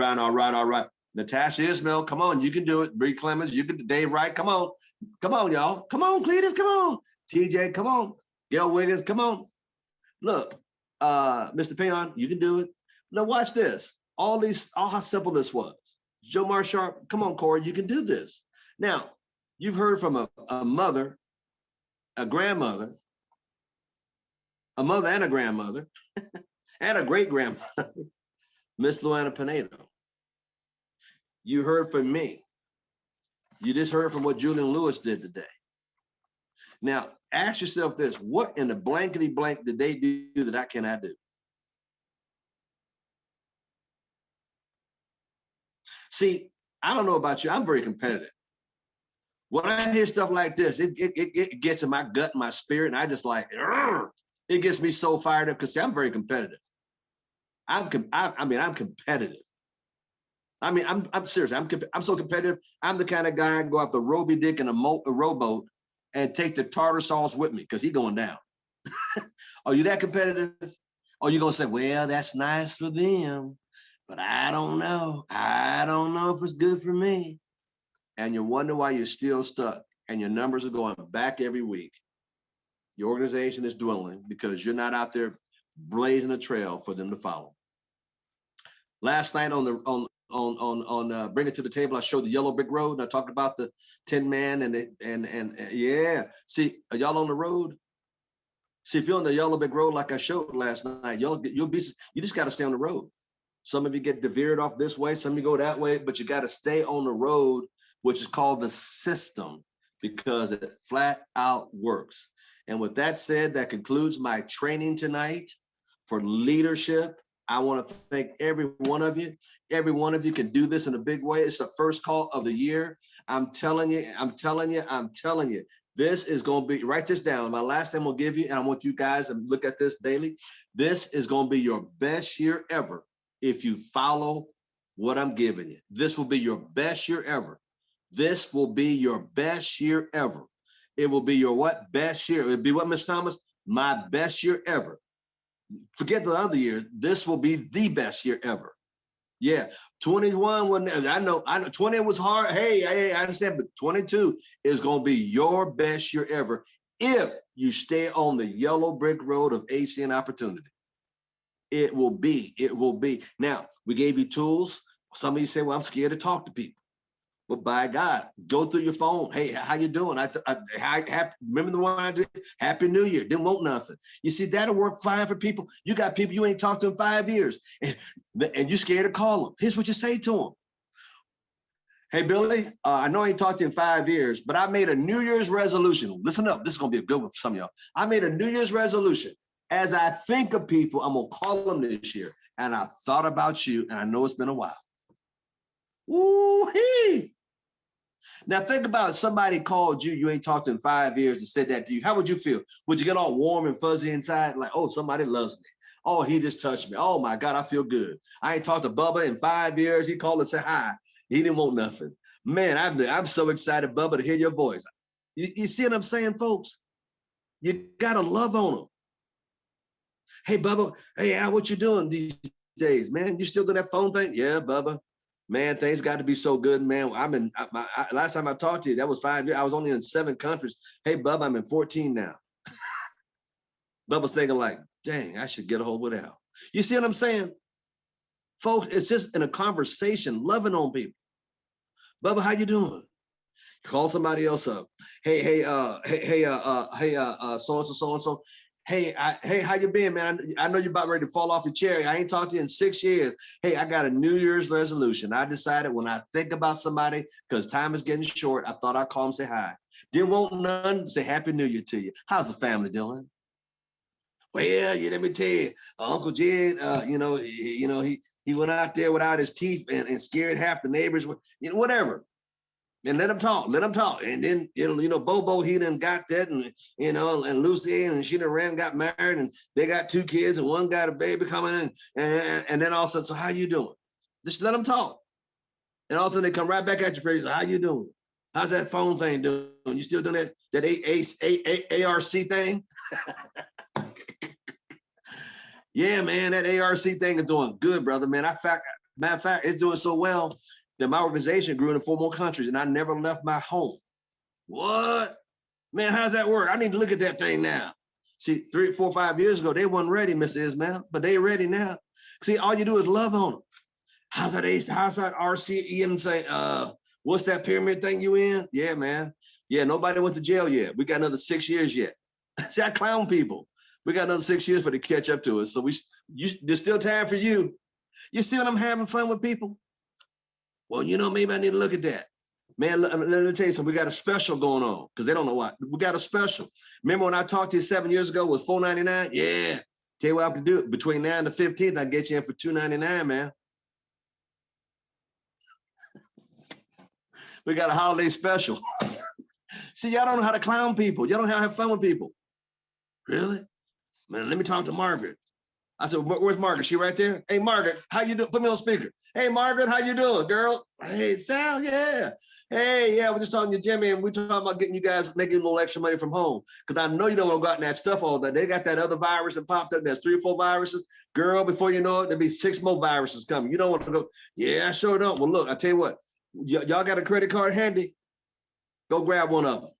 right. Natasha Ismail, come on, you can do it. Bree Clemens, you can. Dave Wright, come on. Come on, y'all. Come on, Cletus, come on. TJ, come on. Gail Wiggins, come on. Look, Mr. Payon, you can do it. Now watch this. All how simple this was. Joe Marshall, come on, Corey, you can do this. Now, you've heard from a mother, a grandmother, a mother and a grandmother, and a great-grandmother, Miss Luana Pinedo. You heard from me. You just heard from what Julian Lewis did today. Now, ask yourself this, what in the blankety blank did they do that I cannot do? See, I don't know about you, I'm very competitive. When I hear stuff like this, it gets in my gut, my spirit, and I just like, it gets me so fired up because I'm very competitive. I'm competitive. I mean, I'm serious. I'm so competitive. I'm the kind of guy go out the Roby Dick in a rowboat and take the tartar sauce with me because he's going down. Are you that competitive? Or you gonna say, well, that's nice for them, but I don't know. I don't know if it's good for me. And you wonder why you're still stuck and your numbers are going back every week. Your organization is dwindling because you're not out there blazing a trail for them to follow. Last night on Bring It to the Table, I showed the yellow brick road and I talked about the 10-man and yeah. See, are y'all on the road? See, if you're on the yellow brick road like I showed last night, you just got to stay on the road. Some of you get veered off this way, some of you go that way, but you got to stay on the road, which is called the system, because it flat out works. And with that said, that concludes my training tonight for leadership. I want to thank every one of you. Every one of you can do this in a big way. It's the first call of the year. I'm telling you. This is going to be, write this down. My last thing we'll give you, and I want you guys to look at this daily. This is going to be your best year ever if you follow what I'm giving you. This will be your best year ever. This will be your best year ever. It will be your what? Best year. It'll be what, Ms. Thomas? My best year ever. Forget the other years. This will be the best year ever. Yeah, 21 wasn't. I know. 20 was hard. Hey, I understand, but 22 is going to be your best year ever if you stay on the yellow brick road of AC and opportunity. It will be. It will be. Now, we gave you tools. Some of you say, well, I'm scared to talk to people. But by God, go through your phone. Hey, how you doing? Remember the one I did? Happy New Year. Didn't want nothing. You see, that'll work fine for people. You got people you ain't talked to in 5 years, and you're scared to call them. Here's what you say to them. Hey, Billy, I know I ain't talked to you in 5 years, but I made a New Year's resolution. Listen up. This is going to be a good one for some of y'all. I made a New Year's resolution. As I think of people, I'm going to call them this year. And I thought about you, and I know it's been a while. Woo-hee! Now think about it. Somebody called you, you ain't talked in 5 years and said that to you. How would you feel? Would you get all warm and fuzzy inside? Like, oh, somebody loves me. Oh, he just touched me. Oh my God, I feel good. I ain't talked to Bubba in 5 years. He called and said hi. He didn't want nothing. Man, I'm so excited, Bubba, to hear your voice. You see what I'm saying, folks? You gotta love on them. Hey, Bubba, hey, Al, what you doing these days, man? You still doing that phone thing? Yeah, Bubba. Man, things got to be so good, man. Last time I talked to you, that was 5 years. I was only in 7 countries. Hey, Bubba, I'm in 14 now. Bubba's thinking like, dang, I should get a hold with Al. You see what I'm saying? Folks, it's just in a conversation, loving on people. Bubba, how you doing? Call somebody else up. Hey, so-and-so. Hey, how you been, man? I know you're about ready to fall off your chair. I ain't talked to you in 6 years. Hey, I got a New Year's resolution. I decided when I think about somebody, because time is getting short, I thought I'd call and say hi. Didn't want none, say Happy New Year to you. How's the family doing? Well, yeah, let me tell you, Uncle Jed, he went out there without his teeth and scared half the neighbors, whatever. And let him talk. And then, Bobo, he done got that, and Lucy, and she done ran and got married, and they got 2 kids, and one got a baby coming in, and then all of a sudden, so how you doing? Just let them talk. And all of a sudden, they come right back at you, so how you doing? How's that phone thing doing? You still doing that ARC thing? Yeah, man, that ARC thing is doing good, brother, man. Matter of fact, it's doing so well that my organization grew into 4 more countries, and I never left my home. What? Man, how's that work? I need to look at that thing now. See, 3, 4, 5 years ago, they wasn't ready, Mr. Ismail, but they ready now. See, all you do is love on them. How's that RCE and say, what's that pyramid thing you in? Yeah, man. Yeah, nobody went to jail yet. We got another 6 years yet. See, I clown people. We got another 6 years for to catch up to us. So there's still time for you. You see what I'm having fun with people? Well, maybe I need to look at that. Man, let me tell you something. We got a special going on because they don't know what. We got a special. Remember when I talked to you 7 years ago, it was $4.99? Yeah. Tell you what I have to do. Between now and the 15th, I get you in for $2.99, man. We got a holiday special. See, y'all don't know how to clown people. Y'all don't know how to have fun with people. Really? Man, let me talk to Margaret. I said, where's Margaret? She right there? Hey, Margaret, how you doing? Put me on speaker. Hey, Margaret, how you doing, girl? Hey, Sal, yeah. Hey, yeah, we're just talking to Jimmy, and we're talking about getting you guys making a little extra money from home. Because I know you don't want to go out in that stuff all day. They got that other virus that popped up. There's 3 or 4 viruses. Girl, before you know it, there'll be 6 more viruses coming. You don't want to go, yeah, I sure don't. Well, look, I tell you what, y'all got a credit card handy? Go grab one of them.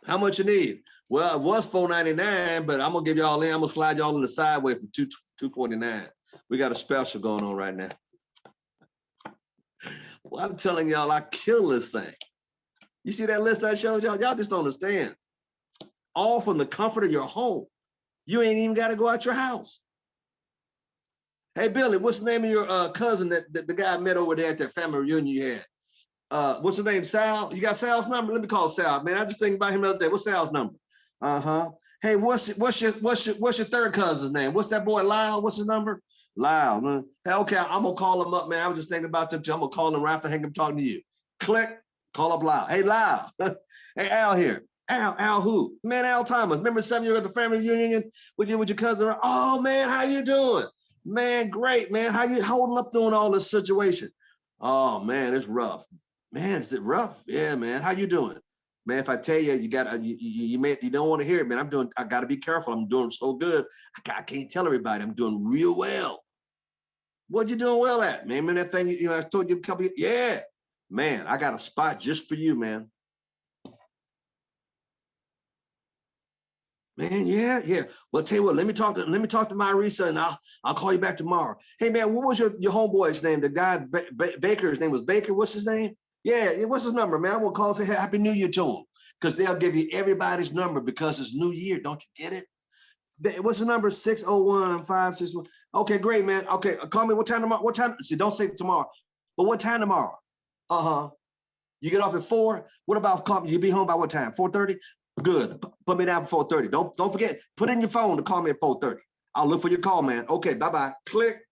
How much you need? Well, it was $4.99, but I'm gonna give y'all in. I'm gonna slide y'all in the sideway for $2.49. We got a special going on right now. Well, I'm telling y'all, I kill this thing. You see that list I showed y'all? Y'all just don't understand. All from the comfort of your home. You ain't even got to go out your house. Hey, Billy, what's the name of your cousin that the guy I met over there at that family reunion you had? What's his name? Sal? You got Sal's number? Let me call Sal, man. I just think about him the other day. What's Sal's number? Hey, what's your 3rd cousin's name? What's that boy Lyle? What's his number? Lyle. Man. Hey, okay, I'm gonna call him up, man. I was just thinking about them too. I'm gonna call him right after hang up talking to you. Click, call up Lyle. Hey, Lyle. Hey, Al here. Al who? Man, Al Thomas. Remember 7 years at the family reunion with your cousin? Oh man, how you doing? Man, great, man. How you holding up doing all this situation? Oh man, it's rough. Man, is it rough? Yeah, man. How you doing? Man, if I tell you, you don't want to hear it, man. I got to be careful. I'm doing so good. I can't tell everybody. I'm doing real well. What you doing well at, man? Man, that thing, I told you a couple of, yeah. Man, I got a spot just for you, man. Man, yeah. Well, tell you what, let me talk to Myrisa, and I'll call you back tomorrow. Hey, man, what was your homeboy's name? The guy, Baker, his name was Baker. What's his name? Yeah, what's his number, man? I will call and say Happy New Year to him, because they'll give you everybody's number because it's New Year. Don't you get it? What's the number? 601-561. Okay, great, man. Okay, call me. What time tomorrow? What time? See, don't say tomorrow, but what time tomorrow? You get off at 4. What about call me? You be home by what time? 4:30. Good. Put me down for 4:30. Don't forget. Put in your phone to call me at 4:30. I'll look for your call, man. Okay, bye-bye. Click.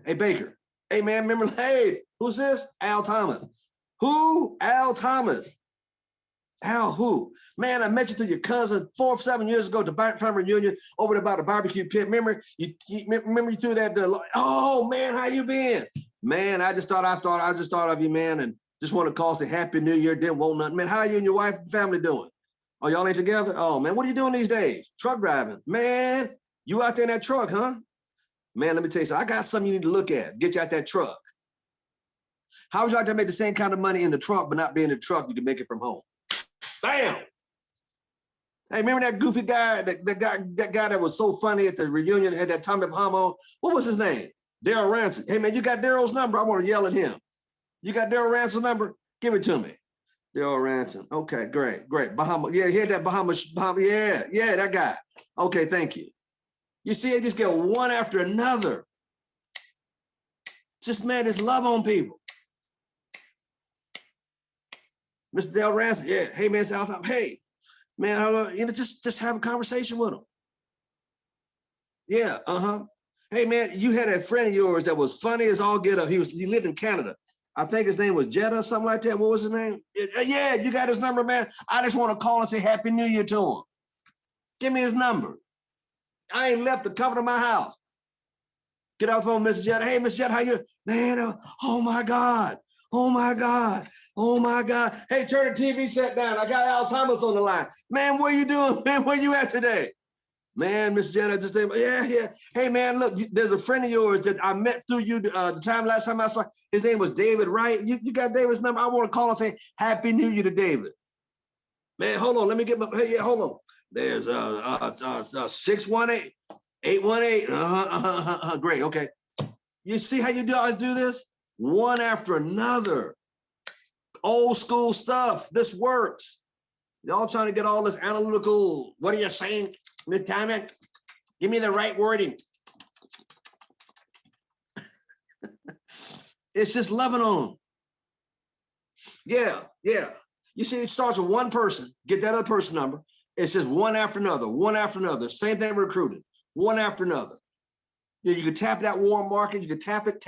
Hey, Baker. Hey, man, remember, hey, who's this? Al Thomas. Who? Al Thomas. Al who? Man, I met you through your cousin 4 or 7 years ago at the family reunion over there by the barbecue pit. Remember you threw that? Oh, man, how you been? Man, I just thought of you, man, and just want to call, say Happy New Year. Didn't want nothing. Man, how you and your wife and family doing? Oh, y'all ain't together? Oh, man, what are you doing these days? Truck driving. Man, you out there in that truck, huh? Man, let me tell you something. I got something you need to look at. Get you out that truck. How would you like to make the same kind of money in the truck, but not be in the truck? You can make it from home. Bam! Hey, remember that goofy guy, that guy that was so funny at the reunion, had that Tommy Bahama? What was his name? Daryl Ransom. Hey, man, you got Daryl's number? I want to yell at him. You got Daryl Ransom's number? Give it to me. Daryl Ransom. Okay, great. Bahama. Yeah, he had that Bahama. Yeah, that guy. Okay, thank you. You see, they just get one after another. Just, man, just love on people. Mr. Daryl Ransom. Yeah. Hey, man, it's Al Thomas. Hey, man, just have a conversation with him. Yeah. Hey, man, you had a friend of yours that was funny as all get up. He lived in Canada. I think his name was Jetta or something like that. What was his name? Yeah, you got his number, man. I just want to call and say Happy New Year to him. Give me his number. I ain't left the comfort of my house. Get off on Miss Jetta. Hey, Miss Jetta, how you? Man, oh my God. Oh my God. Oh my God. Hey, turn the TV set down. I got Al Thomas on the line. Man, what are you doing? Man, where you at today? Man, Miss Jetta, just think, yeah. Hey, man, look, there's a friend of yours that I met through you the last time I saw. His name was David, right? You got David's number? I want to call and say Happy New Year to David. Man, hold on. Let me get my, hey, yeah, hold on. There's 618-818. Great, okay. You see how you always do this? One after another. Old school stuff. This works. Y'all trying to get all this analytical, what are you saying, Miss Diamond? Give me the right wording. It's just loving on them. Yeah. You see, it starts with one person, get that other person number. It's just one after another. Same thing recruiting, one after another. Yeah, you can tap that warm market, you can tap it.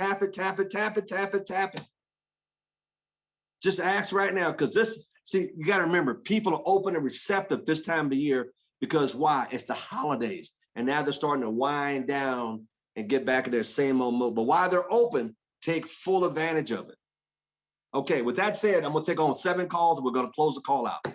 Just ask right now, because this, see, you got to remember, people are open and receptive this time of the year Because why? It's the holidays. And now they're starting to wind down and get back in their same old mode. But while they're open, take full advantage of it. Okay, with that said, I'm gonna take on 7 calls and we're gonna close the call out.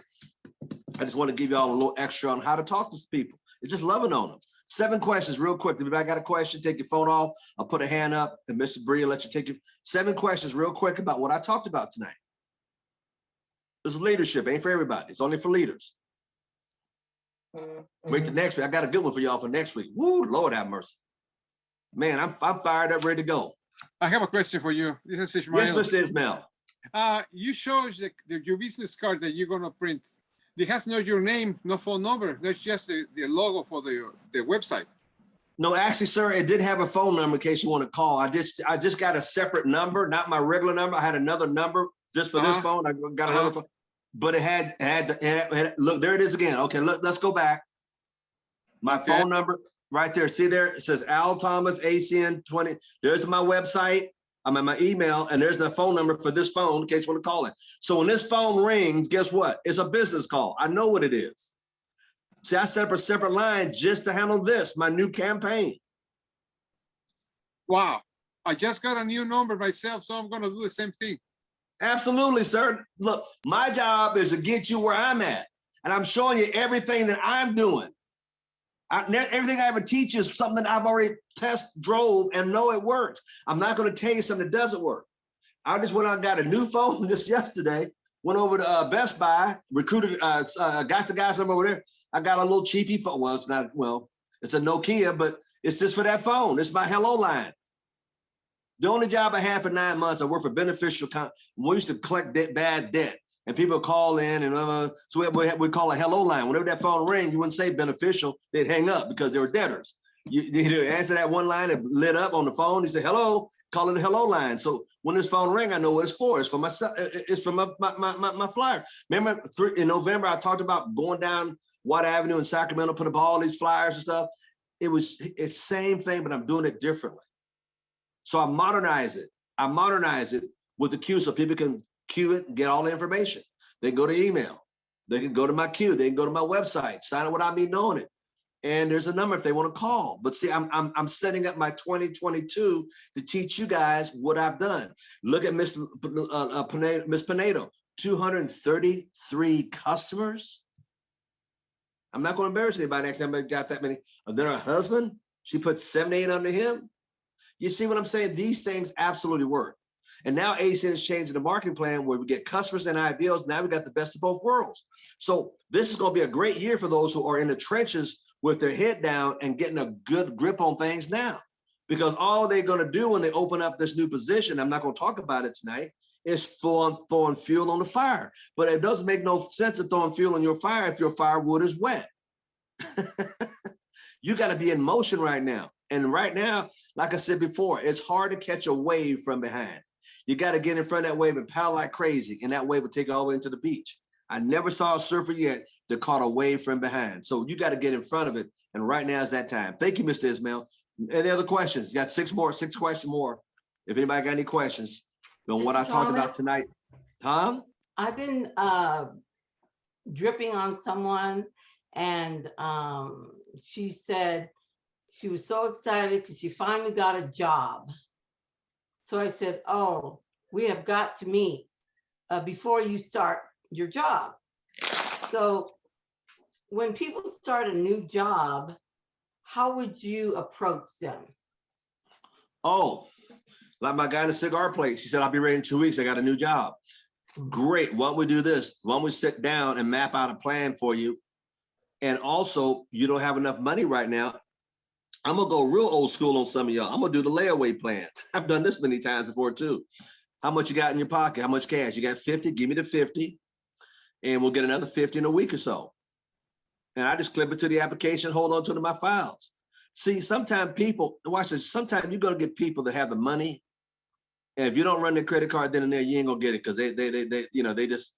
I just want to give y'all a little extra on how to talk to people. It's just loving on them. 7 questions real quick. If anybody got a question, take your phone off. I'll put a hand up and Mr. Bree will let you take your 7 questions real quick about what I talked about tonight. This is leadership, ain't for everybody. It's only for leaders. Wait till next week. I got a good one for y'all for next week. Woo, Lord have mercy. Man, I'm fired up, ready to go. I have a question for you. This is Ishmael. Yes, Mr. Ismail. You show your business card that you're gonna print. It has no your name, no phone number. That's just the logo for the website. No, actually, sir, it did have a phone number in case you want to call. I just got a separate number, not my regular number. I had another number just for this phone. I got another phone, but it had look, there it is again. Okay, look, let's go back. My phone number right there. See there, it says Al Thomas ACN 20. There's my website. I'm at my email, and there's the phone number for this phone in case you want to call it. So when this phone rings, guess what? It's a business call. I know what it is. See, I set up a separate line just to handle this, my new campaign. Wow. I just got a new number myself, so I'm going to do the same thing. Absolutely, sir. Look, my job is to get you where I'm at, and I'm showing you everything that I'm doing. Everything I ever teach is something that I've already drove and know it works. I'm not going to tell you something that doesn't work. I just went out and got a new phone just yesterday, went over to Best Buy, recruited, got the guy's number over there. I got a little cheapy phone. Well, it's not, well, it's a Nokia, but it's just for that phone. It's my hello line. The only job I had for 9 months, I worked for beneficial. We used to collect bad debt. And people call in, and so we call a hello line. Whenever that phone rings, you wouldn't say beneficial, they'd hang up because they were debtors. You answer that one line, it lit up on the phone. You say hello, call it a hello line. So when this phone rang, I know what it's for. It's for myself. It's for my flyer. Remember in November, I talked about going down Watt Avenue in Sacramento, put up all these flyers and stuff. It's the same thing, but I'm doing it differently. So I modernize it. I modernize it with the queue so people can queue it and get all the information. They can go to email. They can go to my queue. They can go to my website, sign up without me knowing it. And there's a number if they want to call. But see, I'm setting up my 2022 to teach you guys what I've done. Look at Miss Pinedo, 233 customers. I'm not going to embarrass anybody next time I got that many. And then her husband, she put 78 under him. You see what I'm saying? These things absolutely work. And now ACN is changing the marketing plan where we get customers and ideals. Now we got the best of both worlds. So this is going to be a great year for those who are in the trenches with their head down and getting a good grip on things now. Because all they're going to do when they open up this new position, I'm not going to talk about it tonight, is throwing fuel on the fire. But it doesn't make no sense of throwing fuel on your fire if your firewood is wet. You got to be in motion right now. And right now, like I said before, it's hard to catch a wave from behind. You got to get in front of that wave and paddle like crazy, and that wave will take you all the way into the beach. I never saw a surfer yet that caught a wave from behind. So you got to get in front of it, and right now is that time. Thank you, Mr. Ismail. Any other questions? You got 6 questions more. If anybody got any questions on what I talked about tonight. Huh? I've been dripping on someone, and she said she was so excited because she finally got a job. So I said, oh, we have got to meet before you start your job. So when people start a new job, how would you approach them? Oh, like my guy in the cigar place. He said, I'll be ready in 2 weeks. I got a new job. Great. Why don't we do this? Why don't we sit down and map out a plan for you? And also, you don't have enough money right now. I'm going to go real old school on some of y'all. I'm going to do the layaway plan. I've done this many times before too. How much you got in your pocket? How much cash? You got 50? Give me the 50 and we'll get another 50 in a week or so. And I just clip it to the application, hold on to my files. See, sometimes people, watch this, sometimes you're going to get people that have the money. And if you don't run their credit card then and there, you ain't going to get it because they just,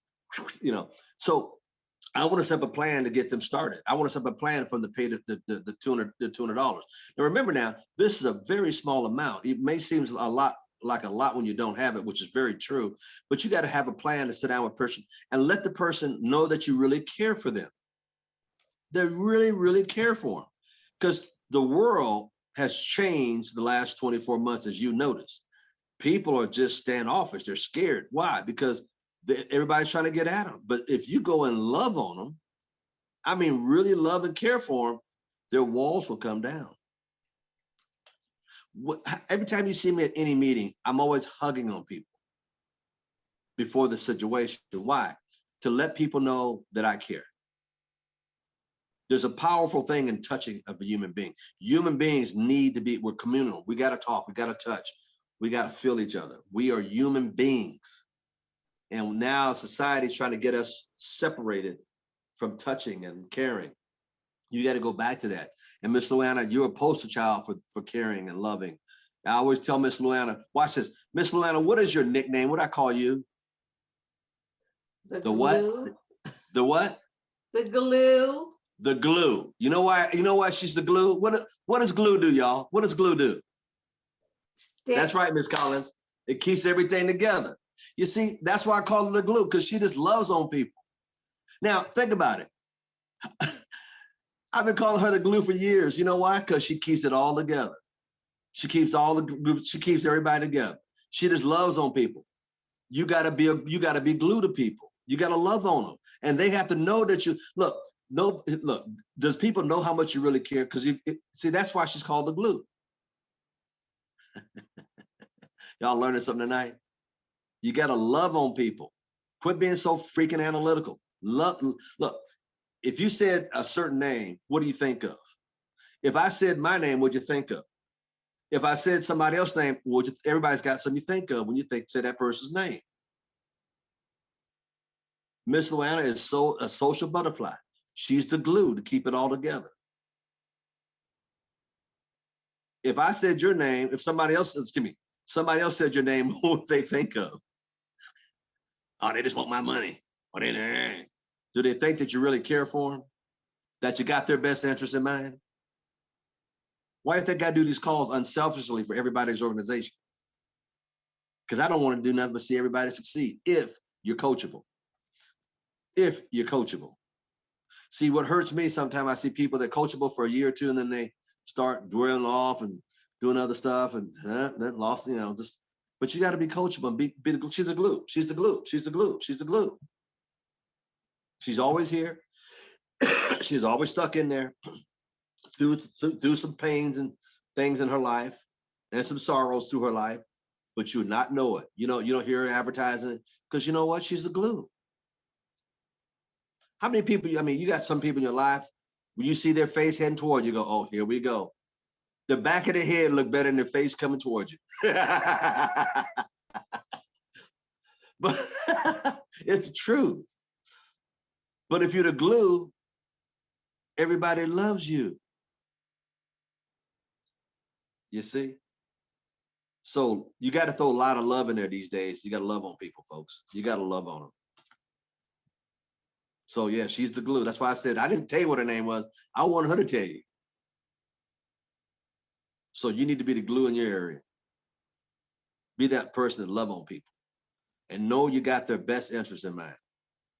so I want to set up a plan to get them started. I want to set up a plan for them to pay the $200. Now remember now, this is a very small amount. It may seem like a lot when you don't have it, which is very true, but you got to have a plan to sit down with a person and let the person know that you really care for them. that really, really care for them. Because the world has changed the last 24 months, as you noticed. People are just standoffish. They're scared. Why? Because everybody's trying to get at them. But if you go and love on them, I mean, really love and care for them, their walls will come down. Every time you see me at any meeting, I'm always hugging on people before the situation. Why? To let people know that I care. There's a powerful thing in touching of a human being. Human beings need to be, we're communal. We got to talk, we got to touch, we got to feel each other. We are human beings. And now society's trying to get us separated from touching and caring. You got to go back to that. And Miss Luana, you're a poster child for caring and loving. I always tell Miss Luana, watch this. Miss Luana, what is your nickname? What I call you? The what? The what? The glue. The glue. You know why? You know why she's the glue? What does glue do, y'all? What does glue do? Stick. That's right, Miss Collins. It keeps everything together. You see, that's why I call her the glue, because she just loves on people. Now, think about it. I've been calling her the glue for years. You know why? Because she keeps it all together. She keeps everybody together. She just loves on people. You gotta be glue to people. You gotta love on them, and they have to know that you look. Does people know how much you really care? Because see, that's why she's called the glue. Y'all learning something tonight? You gotta love on people. Quit being so freaking analytical. Look, if you said a certain name, what do you think of? If I said my name, what'd you think of? If I said somebody else's name, everybody's got something you think of when you say that person's name. Miss Luana is a social butterfly. She's the glue to keep it all together. If I said your name, if somebody else said your name, what would they think of? Oh, they just want my money. Or do they think that you really care for them? That you got their best interest in mind? Why do you think I do these calls unselfishly for everybody's organization? Because I don't want to do nothing but see everybody succeed if you're coachable. If you're coachable. See, what hurts me sometimes, I see people that are coachable for a year or two, and then they start dwelling off and doing other stuff, and then lost, just. But you got to be coachable. And she's a glue. She's the glue. She's the glue. She's the glue. She's always here. She's always stuck in there through some pains and things in her life and some sorrows through her life, but you would not know it. You don't hear her advertising it because you know what? She's the glue. How many people, you got some people in your life, when you see their face heading towards you, go, oh, here we go. The back of their head look better than their face coming towards you. But it's the truth. But if you're the glue, everybody loves you. You see? So you got to throw a lot of love in there these days. You got to love on people, folks. You got to love on them. So yeah, she's the glue. That's why I said I didn't tell you what her name was. I wanted her to tell you. So you need to be the glue in your area. Be that person that love on people and know you got their best interest in mind.